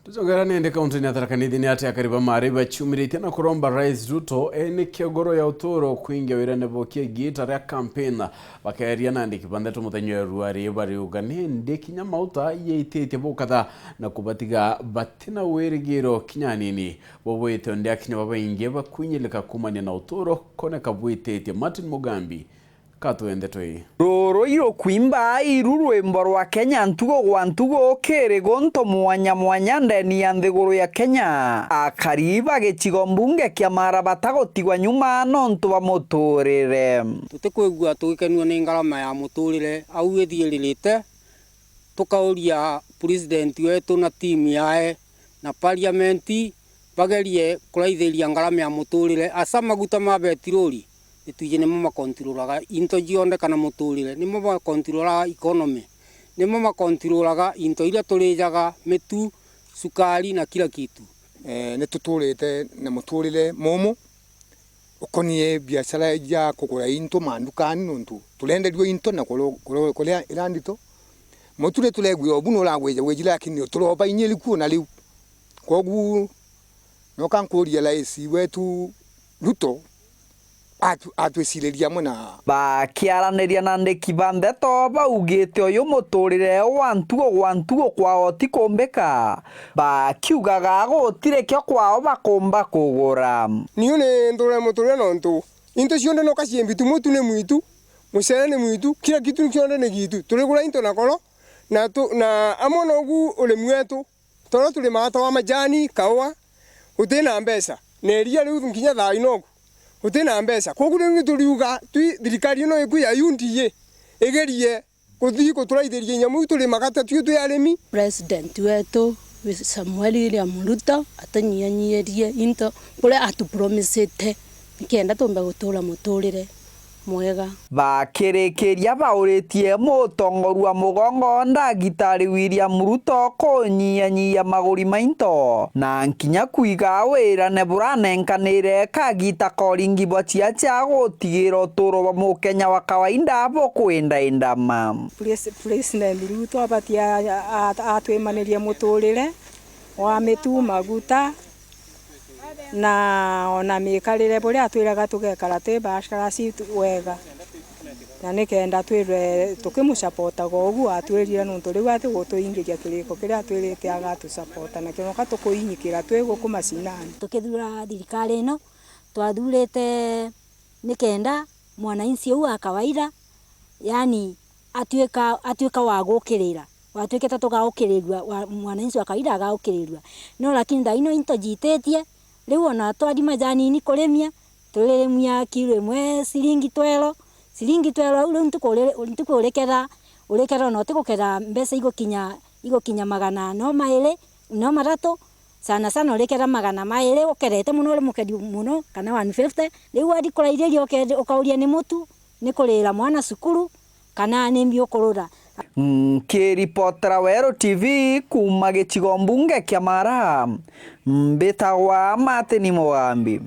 Tuzongera nende kaunti ya Tharaka Nithi ni ati akariba mariba chumirite na kuromba Rais Ruto ene kiogoro ya uturo kuingia wirane bokie gitara campaign bakaeria nandi kibande tumutanyo ruari bari ugane ndi kinya mauta yeitete bokatha na kubatiga batina werigiro kinyanini bobo etonde akinya baba inge bakunyeleka kumanya na uturo kone kabwitete Martin Mugambi katuende toi roro iro kwimba iruru emboro wa Kenya ntugo gwa ntugo kere gonto mwanya ndeni ya nthiguru ya Kenya akariba gicigo mbunge kia marabata gotigwa nyuma nonto ba muturire tutikwigua tugikenio ni ngarama ya muturire au ethiiririte tukauria president wetu na team yae na parliament bagerie kuraithiria ngarama ya muturire asa maguta ma betirori ituje nimo makontrolaga into jionde kana muturire nimo makontrolaga economy nimo makontrolaga into iria tulijaga mitu sukari na kila kitu ne tuturite na muturire momo ukonie biashara ya kugura into mandukani nontu tulenderio into na kuria irandito muture tulegwe obuno lagwe wejira lakini turoba inyeli kuona liu kogu nokankuria laisi wetu Ruto atwesireria muna bakiaraniria na ndeki bande to baugite uyu muturire wa ntugo kwao tikumbika bakiugaga gutire kyo kwao bakumba kugura nione ndore muturire nontu into cionde no kaciembitu mutu ne mwitu mucere ne mwitu kila kitu cionde ne gitu tuligura into nakoro na amono gu ule mwetu toro tuli mata wa majani kawa utena mbesa neria riu nginya thai noku utena mbesa koguo ngi turiuga twi thirikari no ikuya yundiye egerie kuthi kuturaithiriye nyamu tuli magata twi aremi president wetu Samuel Ruto atanyianyirie into kule atupromisete kenda tumbe gutura muturire mwega bakirekeria bauritie mutongorua mugongo ndagitari William Ruto konyianyia maguri mainto na nkinya kuiga wira ne buranenkanire kagita koringi bocia cha gutigira uturo wa mukenya wa kawaida bo kwenda indama President Ruto abatia atwemanirie muturire wa mitu maguta na ona mikarire buri atwiraga tugekara twi bashara si wega na nikenda twire tukimushapota gogu atwirire nuntu riu ati gutuingiria kiriko kiria atwirite agatu support na kinoka tukuinyikira twigo kumacinani tukithura thirikari no twathurite nikenda mwananchi uyu akawaida yani atuika wa gukirira watuiketa tugaukiririrwa mwananchi wa kawaida agaukirirwa no lakini thaino into jitetie riu ona twadi majani ni kuremia tuleremia kilo imwe silingi 12 uru ntukurekera no tikukera mbesa igokinya magana no maile no marato sana urekera magana maile ukerete muno mukedi muno kana 150 riu adi kurairerio ukauria ni mutu ni kurira mwana sukuru kana ni mbio kurura Kiripotera Wero TV kuma gicigo mbunge kia Mara mbetagwa Martin Mugambi.